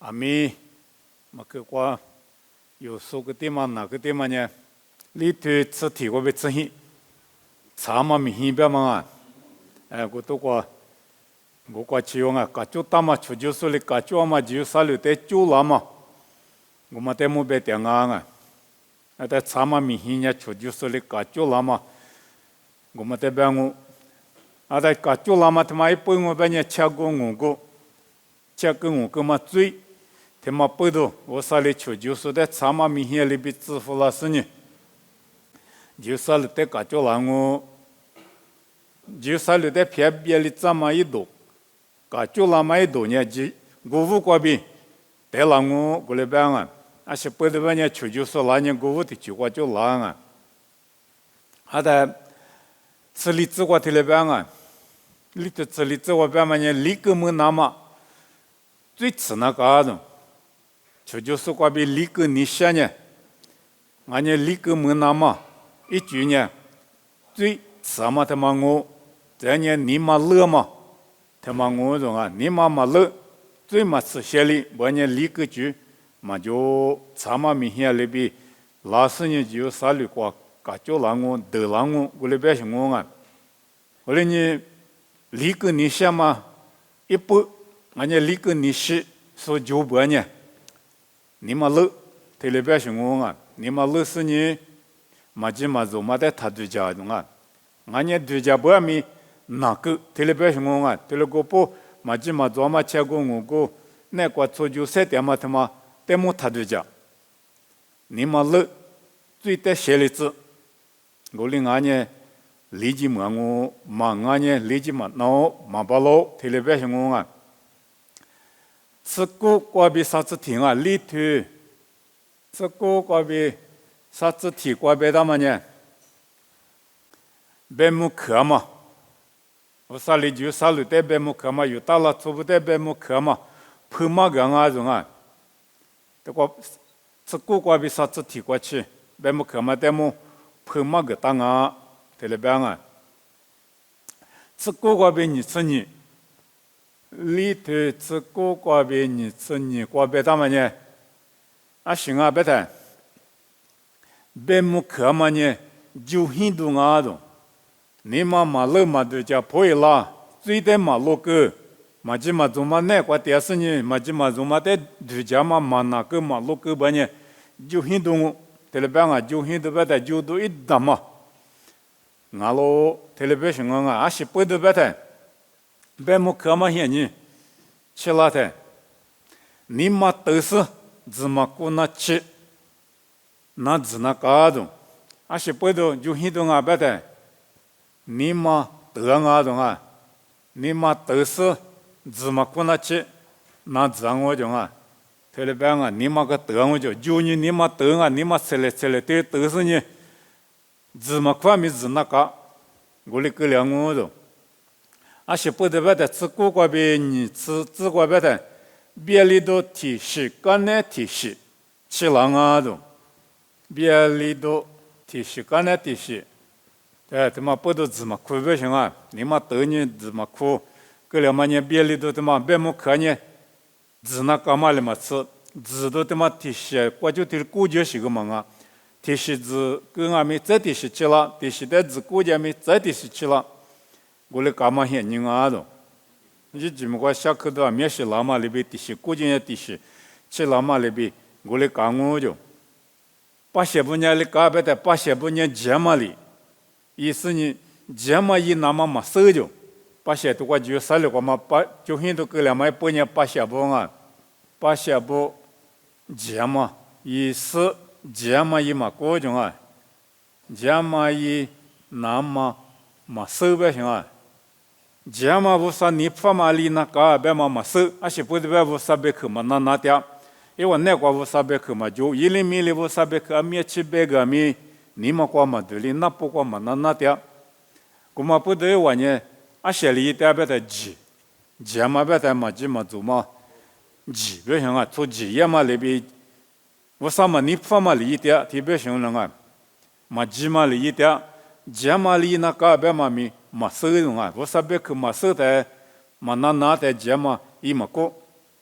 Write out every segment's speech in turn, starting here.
아미 그과有个地方哪个地方呢？你对此体我被执行，查嘛明显表嘛我都我只用个就打嘛出就是哩个就嘛就啥哩得就啦嘛，我嘛得没被点啊但查嘛明显呢出就是哩个就啦嘛，我嘛得变我，但个就啦嘛他妈一般我变呢吃过我嘛最。他妈不多，我啥里求就是在查嘛明显里边支付了是呢，就啥里在搞叫让我，就啥里在偏边里这么一多，搞叫那么一多呢，就国务这边得让我过来办啊，是不得办呢求就是那年国务的就就让啊，的此里自我的来办啊，里头此里自我办嘛呢，里个么那么最次那个的。就是过比离个你些呢，俺家离个没那么一句呢，最什么他妈我，这年你妈乐嘛，他妈我种啊，你妈妈乐，最嘛是些哩，我呢离个句，嘛就什么明显里边，老师呢就啥里过，搞就让我得让我来别是我啊，后来呢离个你些嘛，一不，俺家离个你些说就不呢。你妈乐，特别是我啊！你妈乐是你，嘛就嘛做嘛在他对家中啊，俺家对家不咪哪个特别是我啊，特别个不嘛就嘛做嘛吃过我个，那个做就三点嘛他妈得么他对家，你妈乐最得写例子，我哩俺家理解嘛我嘛俺家理解嘛孬嘛不老特别是我啊。这个过比啥子听啊？里头这个过比啥子听过比他们呢？白木课嘛，我啥里就啥里带白木课嘛，有大了做不带白木课嘛，碰嘛个啊种啊，这个过比啥子听过去？白木课嘛，带么碰嘛个当啊，对了白啊，这个过比你吃你。里头这个过边你这你过边他们呢？行啊，别谈。别木课嘛呢，就很多啊种。你嘛路嘛都叫破啦，最得马路个，嘛就嘛做嘛那个电视呢，嘛就嘛做嘛在都叫嘛那个马路个吧呢，就很多。特别办啊，就很多别谈，就都一打嘛。俺喽，特别是我啊，是不得别谈。别木课嘛些呢，吃了的，你嘛都是怎么过那吃，那只那个种，是不得就很多啊别的，你嘛得啊种啊，你嘛都是怎么过那吃，那只我种啊，特别办啊，你嘛个得我就你嘛得啊，你嘛吃来对都是呢，怎么过没只那个，我哩个两我种。是不得别的，吃过过边你吃过别的，别里头提示，干那提示，吃狼啊种，别里头提示，干那提示，他妈不都怎么苦不行啊？你妈得你怎么苦？个两嘛呢？别里头他妈别么可呢？只那干嘛了嘛吃？只都他妈提示，我就提估计是个嘛啊？提示只跟俺们这提示吃了，提示的只估计没这提示吃了。我来干嘛些人啊都，你只么个下课都没事拉嘛里边地些，估计也地些，去拉嘛里边我来干我就，把些不年里干别的，把些不年节嘛里，意思呢节嘛一那么收就，把些都我就啥了个嘛把就很多个了嘛不年把些不啊，把些不节嘛意思节嘛一嘛过种啊，节嘛一那么收不行啊。节嘛无啥你发嘛里那个别嘛收，是不得别无啥别去嘛那点，因为那个无啥别去嘛就一厘米里无啥别去，米七百个米，你嘛过嘛对哩，那不过嘛那点，我嘛不得话呢，些里一点别的节嘛别的嘛就嘛做嘛别行啊，做也嘛里边，无啥嘛你发嘛里一点，特别行了啊，嘛嘛里一点，节嘛里那个别嘛米。嘛收用啊，我啥别去嘛收的，嘛那的节嘛一嘛过，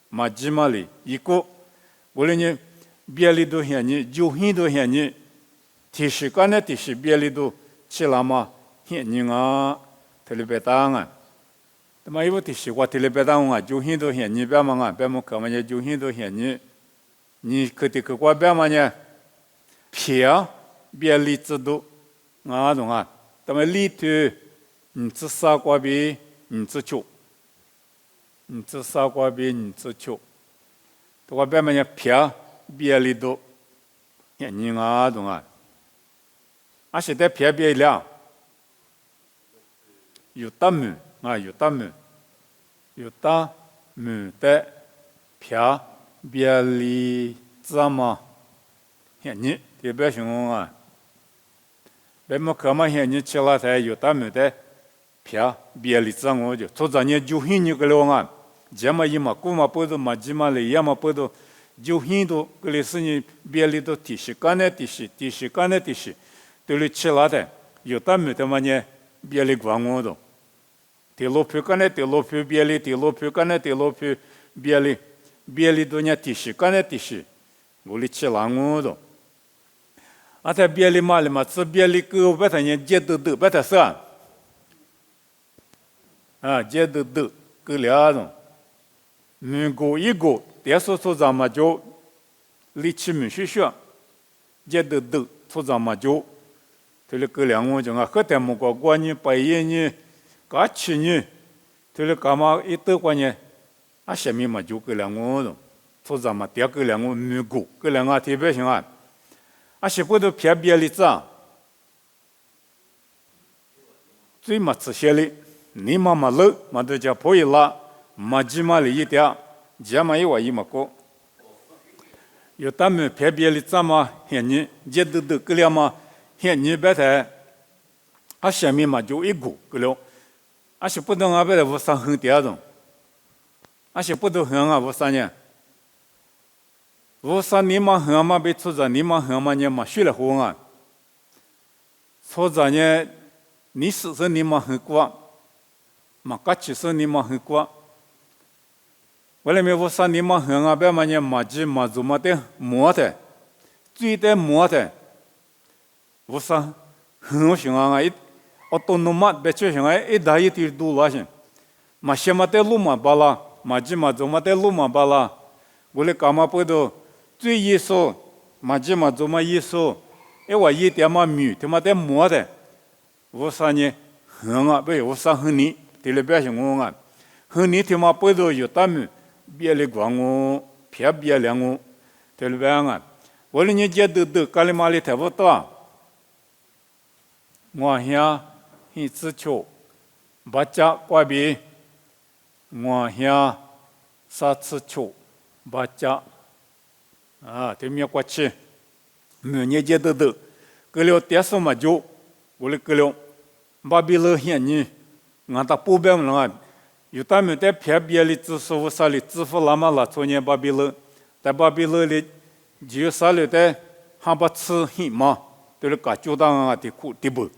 마지막에 있고 원래는 비엘리도 현이 주힌도 현이 티시간에 티시 비엘리도 칠라마 현이가 텔레베당아 마 이거 티시와 텔레베당아 주힌도 현이 배망아 배모 그만에 주힌도 현이 니 그때 그과 배만에 피야 비엘리츠도 아동아 그다음에 리트 사과비 초 사과비 초 또 배만에 피야 비엘리도 현이가 동아 아시대 비엘리야 유담무 때 피야 비엘리 자마 현이 대배송아 배모 그만 현이 칠라대 유담무대 피야 비엘리 장어죠 조자니 주힌이 그러나 제마이마 꾸마포도 마지막에 야마포도 주힌도 그랬으니 비엘리도 티시간에 티시 들이 칠라대 유담무 때문에 비엘리 광어도 텔로표간에 텔로표 비엘리 텔로표간에 텔로표 비엘리 도냐 티시간에 티시 우리 칠랑어도 아타 비엘리 말마 츠 비엘리 그 베타냐 제드드 베타사 제드드 그려도 누고 이고 대소소 자마죠 리치미 쉬쉬 제드드 소자마죠 들그량어 정아 그때모고 관이 빠이니 같이니 들가마 이뜨관이 아셔미마 주그량어 소자마 대그량어 누고 그량아 대배싱아 아시보도 피아비알리자最末些里 니마말르 마드자 보일라 마지막에 이때 자마이와 이마고 요담에 피아비알리자마 현니 제드드 끌려마 현니 베테 아시미마 주 이고 그려 아시보도 아베 무사 흥디아동 아시보도 흥아 무사냐 무사 니마 흥아마 베츠자 니마 흥아마냐 쉬려 호응아 소자냐 니스서 니마 흥과 마까치서 니마 흥과 원래 무사 니마 흥아 베마냐 마지 마주마데 모아데 쥐데 모아데 무사 흥오싱아가 어떤 놈만 배치싱아 이 다이티 둘라신 마시마테 루마 발라 마지 마주마테 루마 발라 원래 까마포도 쥐이소 마지 마주마 이소 에와 이때마 미 테마데 모아데 무사니 흥아 베 무사 흥니 텔레베싱옹아 흥니 테마 포도 요담 비엘리 광오 피아비알량오 텔베앙아 원래 제드드 칼마리 테보토 모히야 히츠초 바짜 과비 모히야 사츠초 바짜 대미역같이 면예제드드 그려 떼서마죠 원래 그려 바빌로 현니 나타 포뱀나 유타메 때 피아비알리 츠소살리 츠폴라마라 토냐 바빌로 다 바빌로리 지오살리 때 하바츠 히마 들까 조당아 디쿠 디부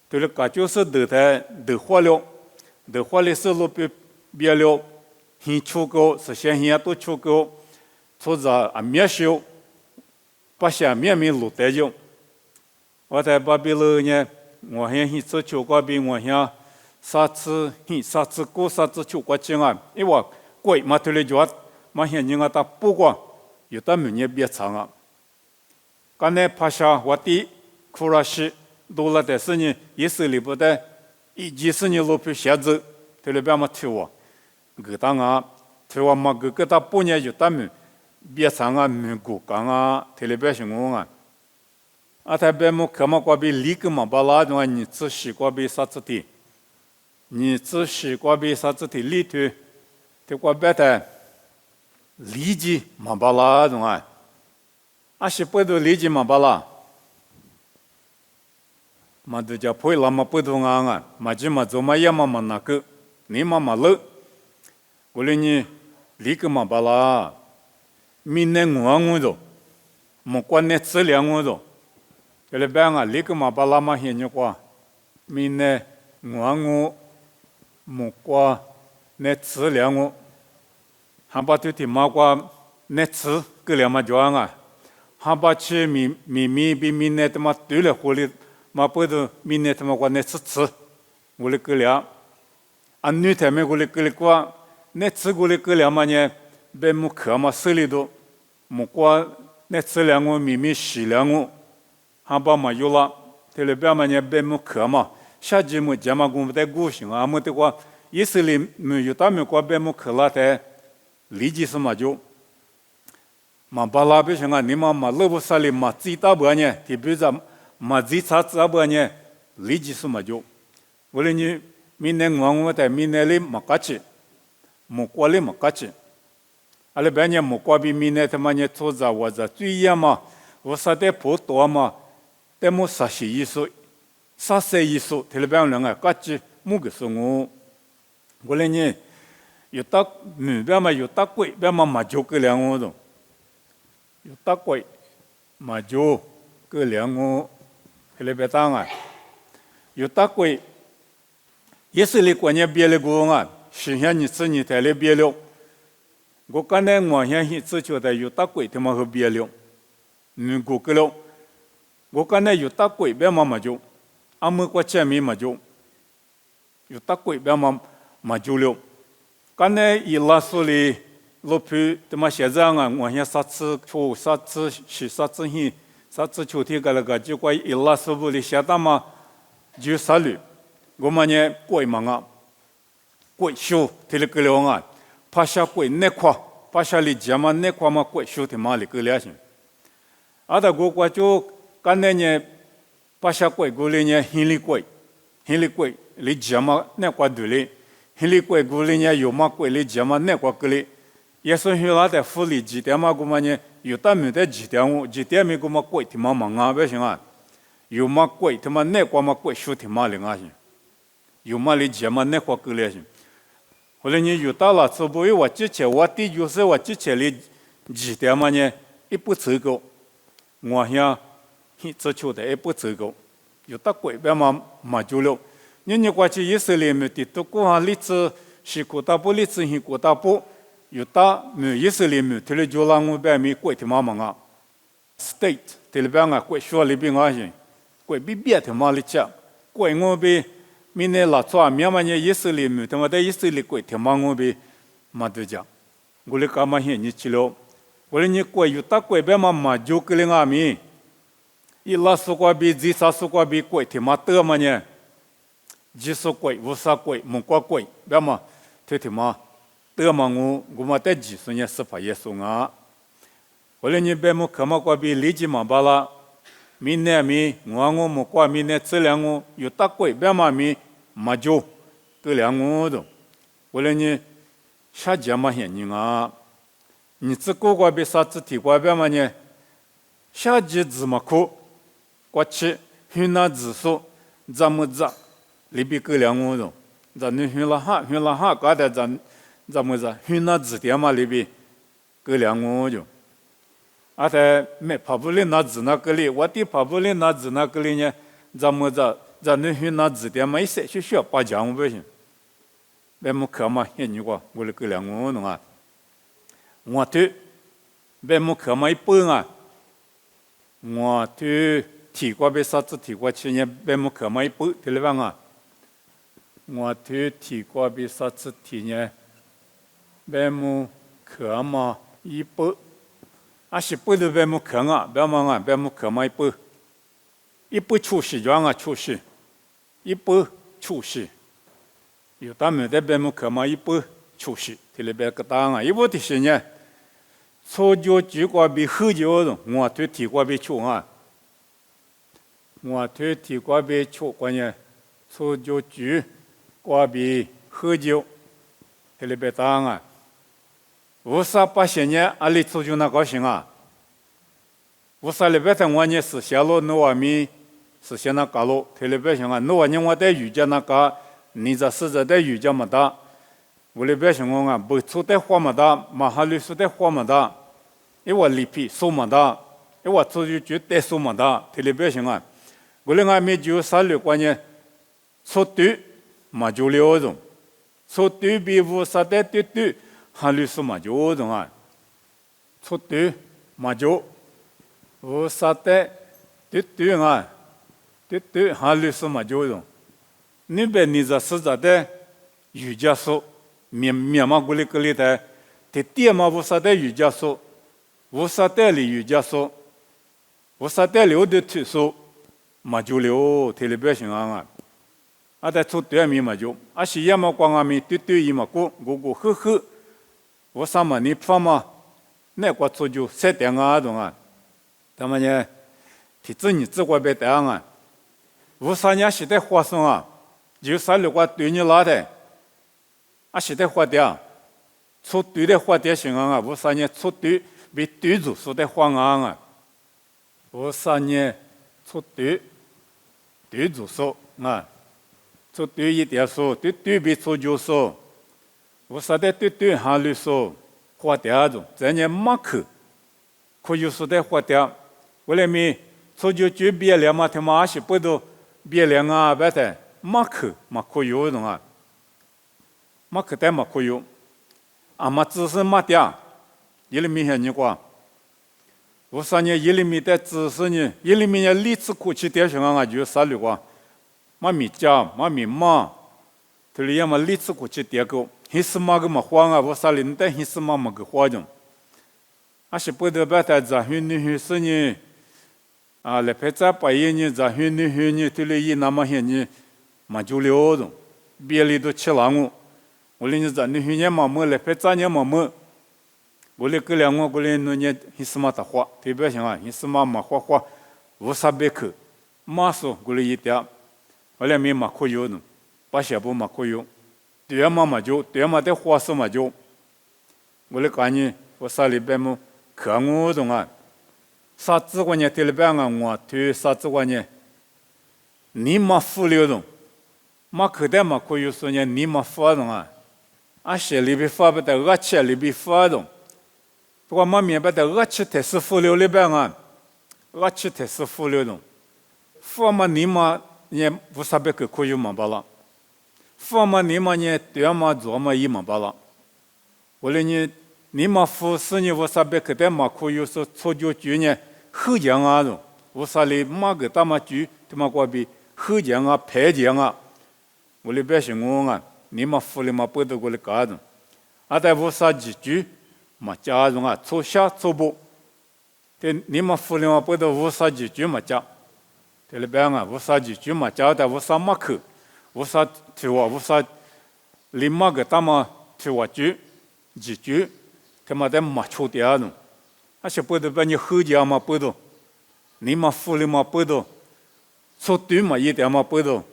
들까 조서 드대 드활로서 비알로 히초고 서현이야 또 초고 초자 아미아쇼 파샤 미미루 대죠 와다 바빌로냐 모현히 서초과 비모현 사츠 히 사츠고 사츠초 과칭아 이와 꼬이 마틀레조아 마현닝아 다 뿌과 유타면예 비창아 간네 파샤 와티 쿠라시 돌라데스니 예슬리보다 이지스니 로피 샤즈 텔레바마 티와 그당아 테와마 그다 뿌냐 유타면 비창아 미고 강아 텔레베싱옹아 아타베모 카마과비 리크마 발라도니 츠시과비 사츠티 니 츠시과비 사츠티 리트 테과베타 리지 마발라도아 아시포도 리지 마발라 마드자 포일라마 포도가가 마지마 조마야마마나크 니마말르 올리니 리크마 발라 민냉왕우도 모관네 츠량우도 텔레방아 리크마 발라마 히뇨과 민네 왕우 모과 네 츠량우 哈巴对提马瓜那次格了嘛装啊，哈巴去米比米那他妈对了火力嘛不都米那他妈瓜那次，我的格了，安女他们我的格了瓜那次我的格了嘛呢，别木克嘛手里头，木瓜那次两个米洗两个，哈巴嘛有了，这里边嘛呢别木克嘛，下季木节嘛我们在古行啊，么的瓜以色列没有他们瓜别木克了的。理解什么就，嘛巴拉比像啊，你嘛勒布萨里嘛自打不呢，特别是嘛自查自不呢，理解什么就，为了你明年我在明年里嘛卡起，木瓜里嘛卡起，阿拉别呢木瓜比明年他妈呢做着我着最呀嘛，我啥的不多嘛，但么啥些意思，啥些意思，特别人啊卡起木个生活，为了呢。有大女边嘛有大贵，边嘛就个两个种，有大贵嘛就个两个，这里边当啊，有大贵，也是你关键别的个啊，实现你自己在里别了，我刚才我现在只觉得有大贵他妈和别了，过个了，我刚才有大贵边嘛就，阿么个前面嘛就，有大贵边嘛就了。刚才伊拉说的罗皮他妈现在啊，我现啥次出啥次是啥次hin啥次秋天个那个就怪伊拉说不的现在嘛就啥路，我们呢贵嘛啊，贵修提了个了啊，怕下贵那块，怕下里家嘛那块嘛贵修提嘛里个了些，啊的我就刚才呢怕下贵过来呢很里贵，里家嘛那块对哩。很里贵古里呢有嘛贵里节嘛那个个里，也是很拉的福利几点嘛个嘛呢有大没得几点没个嘛贵他妈忙啊不行啊，有嘛贵他妈那个嘛贵修他妈灵啊行，有嘛里节嘛那个个里行，后来你有到了这不我之前我第就是我之前里几点嘛呢一不走够，我想这求的一不走够，有大贵别嘛就了。你过去以色列没的都过哈例子是国大部例子是国大部有大没以色列没特别就让我边没过他妈忙啊 state 特别边啊过学里边啊些过比别他妈里家过我边明年拉抓明嘛呢以色列没他妈在以色列过他妈我边嘛都讲我哩干嘛些你去了我哩你过有大过边嘛就个哩阿咪伊拉说过比自杀说过比过他妈得嘛呢几十贵、50贵、木瓜贵，别嘛，这他妈，得嘛我嘛在几十年是怕耶稣啊。后来你别么看嘛，瓜比理解嘛巴拉，明年我木瓜明年这两个有大贵，别嘛嘛就这两个的。后来你下节嘛现你啊，你这个瓜比啥子提瓜别嘛呢？下节字嘛苦，过去云南字数怎么着？里边个两个种，咱那云拉哈搞的咱么子云南字典嘛里边个两个种，而且没跑不了那字那个里，我的跑不了那字那个里呢，咱么子咱那云南字典嘛一些就需要八讲不行，别么课嘛现你个我的个两个种啊，我对别么课嘛一般啊，我对提过别啥子提过去呢，别么课嘛一般对了吧啊。我对提过比啥子提呢？别么课嘛一般，啊是不的别么课啊，别么课嘛一般出息装啊出息，一般出息，有他们的别么课嘛一般出息，这里边个当啊，一般的是呢，初就举过比后就的，我对提过比出啊，我对提过比出关键，初就举。瓜比喝酒，这里边当啊，58年阿里出就那高兴啊，50里边在我呢是下路诺瓦米是现那高路，这里边想啊，诺瓦尼我在瑜伽那个，你这是在瑜伽么的，我里边想啊，不出在花么的，马哈律师在花么的，因为我里皮收么的，因为我出去就带收么的，这里边想啊，我里还没就3六关键出对。嘛就了种，说对比50的对对，哈律师嘛就懂啊，出对嘛就，无啥的对啊，对哈律师嘛就懂，你别你这是咋的瑜伽说，面嘛过来过来的，这点嘛无啥的瑜伽说，无啥的哩瑜伽说，无啥的留的退说，嘛就留，这里边行啊。啊，在出对面嘛就，啊是也嘛光啊面对伊嘛过呵，我啥嘛你发嘛，那个出就塞点啊懂啊，他们呢，提子你自个别带啊，无啥人是在花生啊，有啥如果对你拉的，啊是在花的，出对的花的行啊，无啥人出对被对住说的花啊，无啥人出对住说啊。出对一点说，对比出就说，我说的对哈律说，花掉种，这年马克，可以说的花掉，为了me出就别了嘛，他妈是不都别了啊，别的马克嘛可以种啊，马克的嘛可以，啊嘛只是马掉，一里面还你讲，我说呢一里面的只是呢，一里面的历史过去点上啊，就啥了话。嘛米家嘛米妈，这里要么历史过去点个，还是嘛个嘛花啊，我啥领带还是嘛个花种，啊是不得把它在huyện女是呢，啊来拍在白夜呢，在huyện女这里一那么些呢，嘛就了种，别里都吃了我哩你在女huyện嘛么来拍在呢嘛么，我哩个两我哩那呢还是嘛的花，特别像啊，还是嘛花，无啥别去，马说我哩一点。我俩没马可有呢，把小布马可有，对嘛就，对嘛的花色嘛就，我来讲呢，我啥里边么可我懂啊，啥子关呢？这里边啊，我对啥子关呢？你嘛富了懂，马可的嘛可有说呢，你嘛富懂啊，啊些里边富不得，阿切里边富懂，不过嘛明白的，阿切才是富了里边啊，阿切才是富了懂，富嘛你嘛。你无啥别个可以嘛罢了，富嘛你嘛呢对嘛做嘛一嘛罢了，我嘞你嘛富是呢无啥别个的嘛可以说错就呢后讲啊咯，无啥嘞嘛个大嘛就他妈过比后讲啊排讲啊，我嘞别是我啊，你嘛富嘞嘛不得过来搞种，啊但无啥几句嘛加种啊错下错不，但你嘛富嘞嘛不得无啥几句嘛加。这里边啊，无啥几句嘛，教的无啥马克，无啥提话，无啥立马个大嘛提话句，几句，他妈的嘛错掉了，而且不得把你后讲嘛不得，你嘛富了嘛不得，错对嘛一点嘛不得，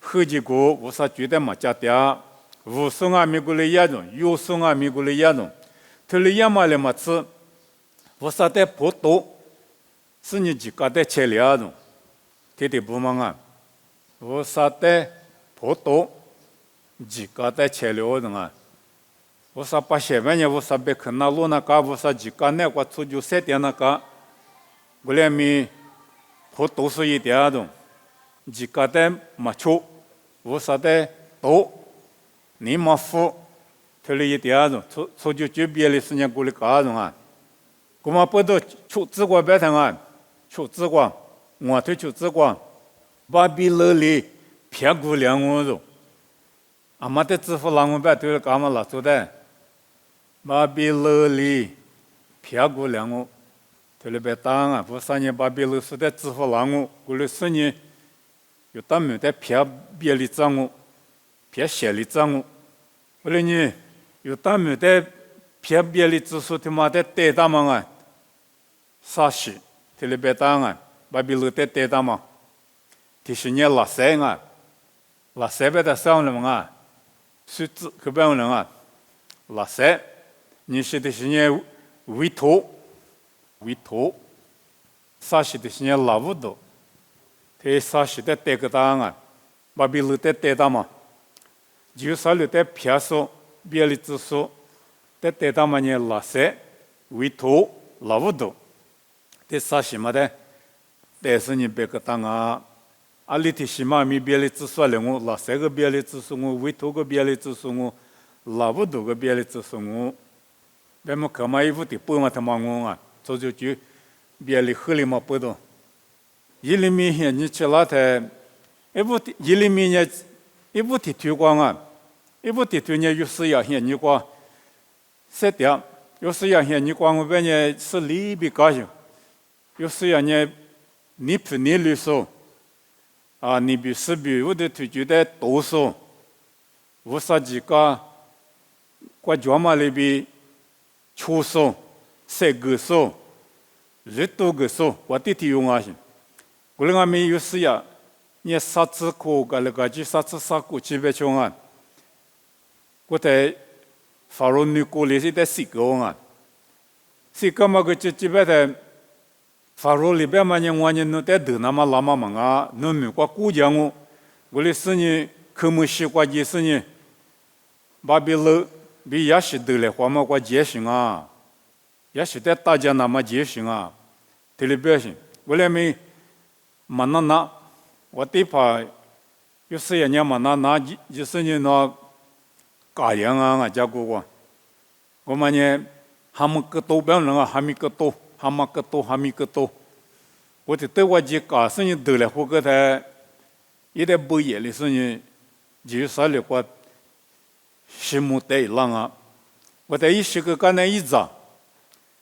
后几个无啥觉得嘛加掉，无送啊米过来也种，有送啊米过来也种，这里也嘛了嘛吃，无啥的不多，是你自家的材料种。这点不忙啊，我啥的不多，几个的材料的啊，我啥把些玩意我啥别看那路那个，我啥几个那个出就三点那个，我俩没不多是一点的，几个的没出，我啥的多，你没付，这里一点的，出就别的时间过来搞的啊，我们不都出自个别的啊，出自个。我推出这个巴比伦里偏过两我肉，阿妈的支付两我百对了干嘛了做的？巴比伦里偏过两我，对了别当啊！不3年巴比伦是的支付两我，过来4年有当没的偏别里涨我，偏斜里涨我，过来呢有当没的偏别里支付他妈的对大嘛啊，啥事？对了别当啊！巴比伦带他嘛，提醒你拉塞啊，拉塞别的上了嘛，数字可别了啊，拉塞，你是提醒你委托，啥是提醒你拉不到，这啥是的带个当啊，巴比伦带他嘛，就啥了带偏说，别里只说，带他嘛你拉塞，委托拉不到，这啥什么的？但是你别个当啊，阿里提西马米别里只说了我，拉塞个别里只说我，委托个别里只说我，老不多个别的子孙我，别么可嘛衣服的不嘛他妈我啊，做就别的河里嘛不多，一里面你去那台，一里面呢，一部的推广啊，一部的推呢有时要现你光，设定有时要现你光我边呢是里边高兴，有时要呢你不你律说。啊，你比是比我的推举的多数，无啥几个国家嘛里边，出数、三个数、日多个数，我的提用啊行。我们没有事呀，你啥子课个那个就啥子啥课基本上啊，我在法律女国里是在四个啊，四个嘛个就基本的。法律里边嘛，我弄在头那么那么忙啊，弄美国国家我的是呢，科目西瓜就是呢，把别了，别也是得来话嘛，我节省啊，也是在大家那么节省啊，对里边行，我来没，嘛那，我对怕，有时人家嘛那就是呢那，家样啊，家过我们呢，他们个多边人啊，还没个多。哈嘛个多，我就对我这家生意得了，我个他一点不业的生意，就啥了我羡慕得浪啊！我在一些个干那一早，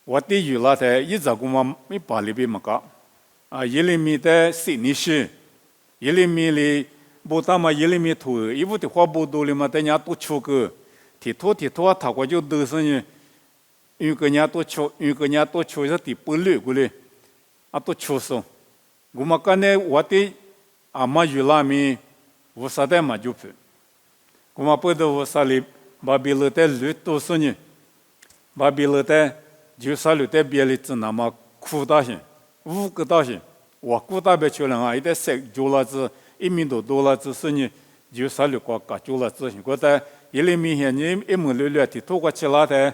我对于那台一早我嘛没把里边么搞啊，一厘米的水泥是，一厘米的不大嘛，一厘米土，一屋的花不多了嘛，等下多出个，提拖他我就得生意。有个人多求是第不累过来，啊多求说，我们刚才我的阿妈有那面无啥的嘛就不，我们不得无啥里把别了的路多少呢，把别了的就啥路的别了只那么苦大些，5个大些，我苦大别求人啊，一点6就了子1米多了子是呢，就啥路个就了子，我在1厘米线你1亩6的拖过去了的。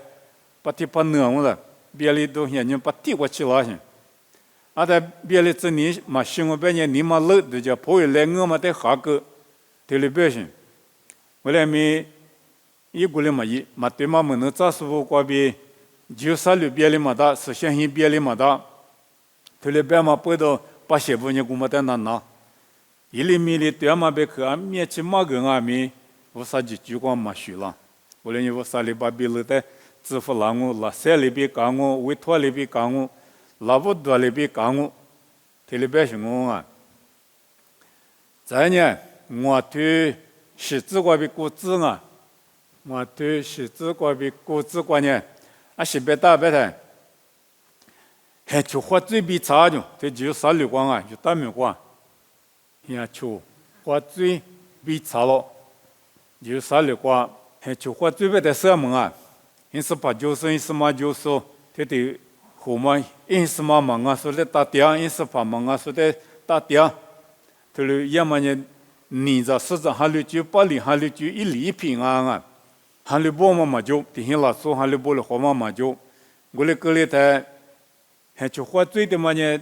把地把弄了，别里都现在把地过去了些，啊，在别里这里嘛，新闻半年你嘛老都叫朋友来我嘛在下个，对里边些，我来没一个人嘛对嘛没能咋说过边，就啥路别里嘛大，是相信别里嘛大，对里边嘛不到把些不呢，我们在拿，1厘米的对嘛别去啊，面去嘛个啊面，我啥就光嘛学了，我来你我啥里把别了的。支付让我，拉塞里边讲我，委托里边讲我，拉不多里边讲我，这里边是我啊。再呢，我对写字过边过字啊，我对写字过边过字过呢，啊是别打别的，还就花嘴比差着，这就啥流光啊，就打没光，也就花嘴比差了，就啥流光，还就花嘴边的什么啊？因是把就是因是嘛就说，他的后嘛因是嘛忙啊，说的打点，因是把忙啊，说的打点，他了要么呢，你这市场还了就8厘，还了就1厘平安啊，还了不嘛就，底下老说还了不了好嘛就，我来个里头，还就花最的嘛呢，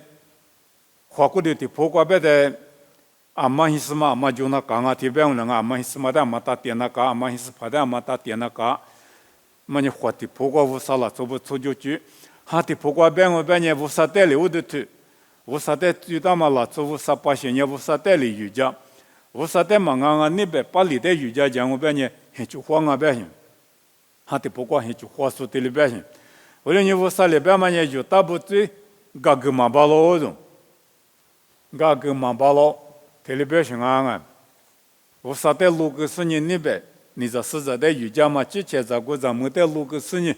花过的破瓜别的，阿妈因是嘛阿妈就那讲啊，这边人阿妈因是嘛的阿妈打点那个，阿妈因是怕的阿妈打点那个。么你花的破瓜无啥了，做不出就去。哈的破瓜边我边呢无啥带来我的头，无啥带最大嘛了，做无啥把些呢无啥带来瑜伽，无啥带嘛啊那边把里的瑜伽讲我边呢很就花啊边行，哈的破瓜很就花数的里边行。我说你无啥里边嘛呢就大不最嘎个嘛巴罗种，嘎个嘛巴罗，这里边行啊，无啥带路个是你那边。你这是在的瑜伽嘛？之前在过咱们的路个事呢，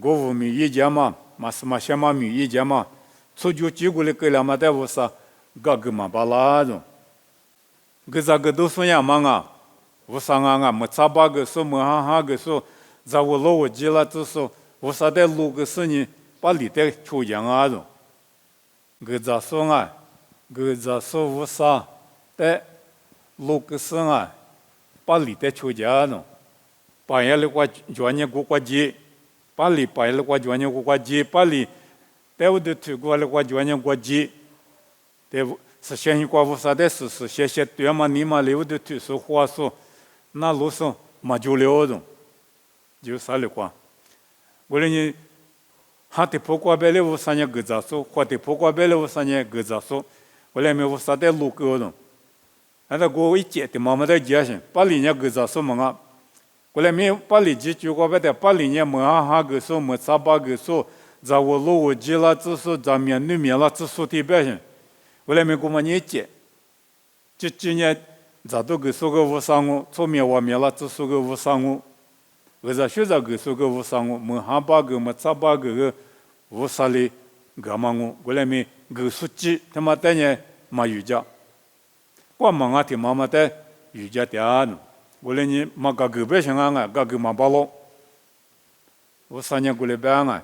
我无米瑜伽嘛，嘛是嘛先嘛米瑜伽嘛，出就结果了个了嘛的我啥，个个嘛巴拉种，个这个都是样嘛啊，我啥啊，没差八个说没哈个说，在我老我记了就说，我啥的路个事呢，把里的抽样啊种，个这说啊，个这说我啥的路个事啊。把里的出家呢，把人的话专业国际，把里把人的话专业国际，把里带我的推过的话专业国际，对，是现在国务啥的是谢谢对嘛你嘛留的推说话说，那路上嘛就了种，就啥的话，我嘞你哈的破瓜白了无啥年个咋说，或的破瓜白了无啥年个咋说，我嘞没无啥的路个种，那个我一接的妈妈的家乡，80年个咋说嘛啊，我嘞没80几句话白的80年么哈个说么啥巴个说，在我路我记了只说在面对面了只说的百姓，我嘞没过么年接，这几年咋都个说个无啥我，出面外面了只说个无啥我。我在学校个说个无啥我，么哈巴个么咋巴个无啥哩个嘛我来没个书记他妈的呢嘛瑜伽，我忙啊的妈妈的瑜伽的啊，我来你嘛个个别想啊个嘛巴咯，我3年过来办啊，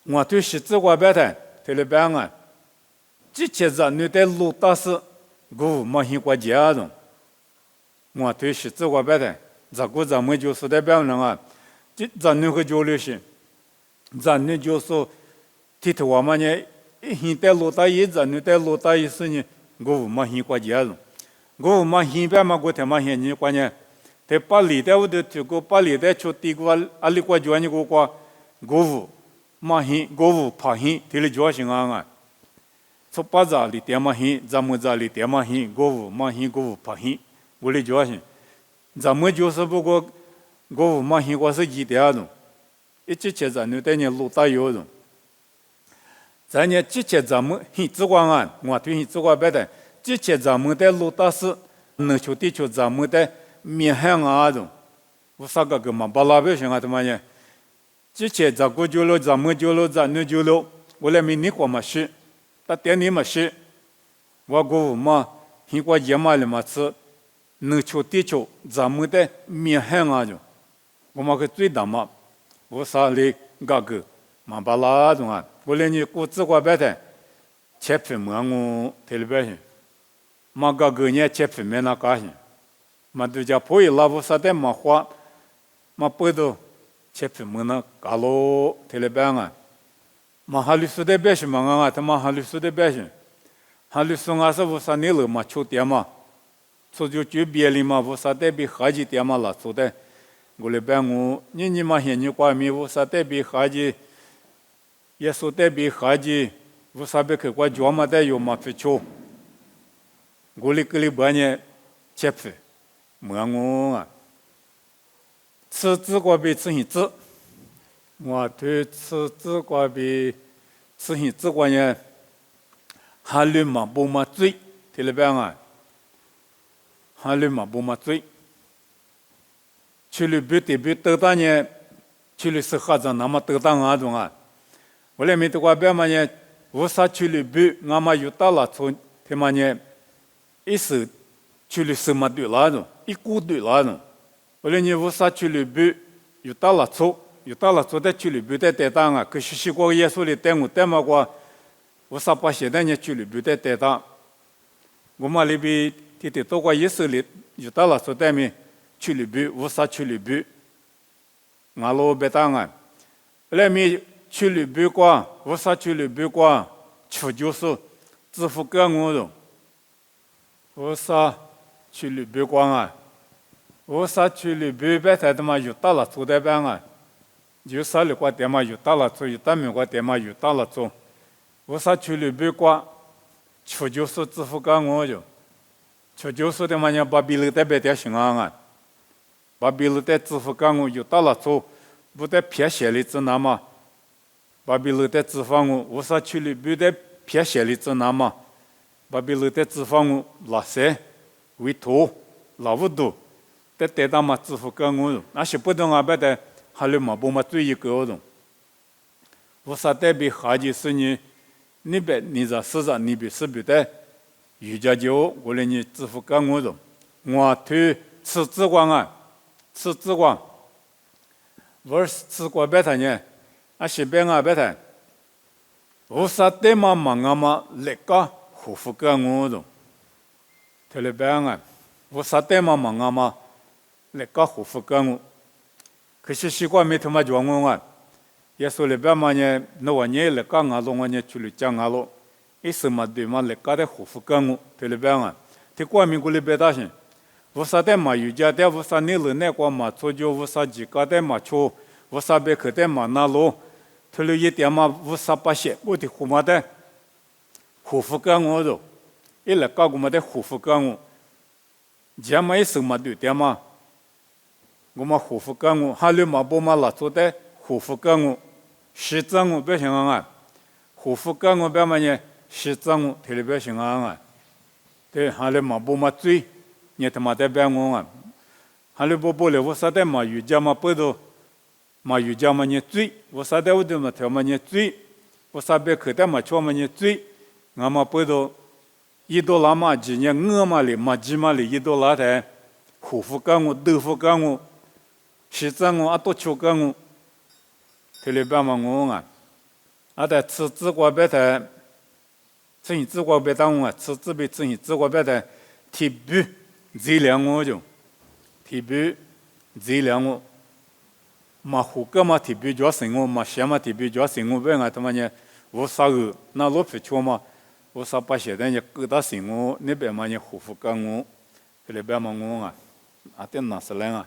我对写字我白的，对来办啊，这些人女的路大是我嘛很过家种，我对写字我白的。咱们就是代表人啊，这咱女个交流些，咱女就是提头我们呢，现在路大一，咱女在路大一是呢，我们很关键了，我们很别嘛，我他妈现你关键，在巴黎的我都去过，巴黎的去地个阿里国家你个过，我们怕很，提了交心啊，从巴扎里点嘛很，咱们这里点嘛很，我们怕很，我的交心。咱们就是不过，我们现在是几点钟？一直在咱们在那路大有种，在那之前咱们很直观啊，我对很直观白的，之前咱们在路大是能求地球咱们在面向啊种，我啥个嘛巴拉表现啊他妈呢？之前咱国交流，咱们交流，咱们交流，我来没你过嘛是，他点你嘛是，我们现在也嘛了嘛是。能求地球，咱们的面向啊，就我们个最大嘛，我啥哩个嘛巴拉种啊，我连你过自个白的，切皮么我特别白些，嘛个呢切皮没那高些，嘛都叫破一拉不啥的嘛花，嘛不都切皮么那高咯特别白啊，嘛哈律师的白些嘛啊，他妈哈律师的白些，哈律师啊是不啥你了嘛求点嘛。所以就别里嘛，我啥代表哈几点嘛了，做的，我来办我，你嘛现你挂面，我啥代表哈几，也说代表哈几，我啥别去挂脚嘛的有嘛不求，我来个里半年，切皮，没我啊，吃字挂比吃现字，我对吃字挂比吃现字挂呢，哈律嘛不嘛嘴，听了办啊。哈律嘛不嘛嘴，去了别得当呢，去了是哈子那么得当啊种啊，我来没得过别嘛呢，我啥去了别，俺嘛有大了从他妈呢，一时去了什么对了种，一股对了种，我来呢我啥去了别，有大了从的去了别的得当啊，可是西国耶稣的带我带嘛过，我啥把现在呢去了别的得当，我嘛里边。提多过一手里，有到了说对面去里边，无啥去里边，俺老别当啊，来面去里边过，无啥去里边过，出就是支付给我的，无啥去里边过啊，无啥去里边别他妈有到了做代办啊，有啥里过点嘛有到了做，有大面过点嘛有到了做，无啥去里边过，出就是支付给我的。就是的嘛，把比例代表点行啊，把比例的支付干我有到了做，不得偏写的只拿嘛，把比例的支付我无啥去里不得偏写的只拿嘛，把比例的支付我拉塞委托老不多，得得到嘛支付干我，那些不懂啊，别的还有嘛不嘛最一个种，无啥代表下级是你别你这市场你别是别的。瑜伽就我来你支付给我种，我推吃紫光啊，吃紫光，我吃过白谈呢，啊西边啊白谈，我啥对嘛忙啊嘛，那个护肤给我种，特别白啊，我啥对嘛忙啊嘛，那个护肤给我，可是习惯没他妈教我啊，也说那边嘛呢，那我呢那个俺弄我呢去了讲俺了。一什么对嘛？来搞的护肤干我，对了别啊，对国民国里别大些，无啥的嘛有家的无啥你了那个嘛做就无啥几个的嘛做无啥别个的嘛那路，他了一点嘛无啥把些我的胡嘛的胡服干我都，一来搞个嘛的胡服干我，家嘛一生嘛对的嘛，我嘛胡服干我，还有嘛不嘛拉做的胡服干我，西藏我别想啊，胡服干我别嘛呢，西藏我特别想啊，对，还有嘛不嘛追。你他妈的别我啊！还有不了，我啥的嘛有家嘛不都嘛有家嘛你追，我啥的我都嘛条嘛你追，我啥别可的嘛瞧嘛你追，我嘛不都$1嘛几年我嘛里嘛几嘛里$1的，胡服干我豆腐干我，西藏我多吃干我，特别别嘛我啊！的吃自个别的，吃自个别当我吃自别吃自个别的提补。这两个就，提补这两个，嘛胡个嘛提补叫生活嘛，什么提补叫生活？别个他妈呢，无啥个，那老皮球嘛，无啥把现在呢各大生活那边嘛呢胡胡干我，这里边嘛我啊，电脑是啷个？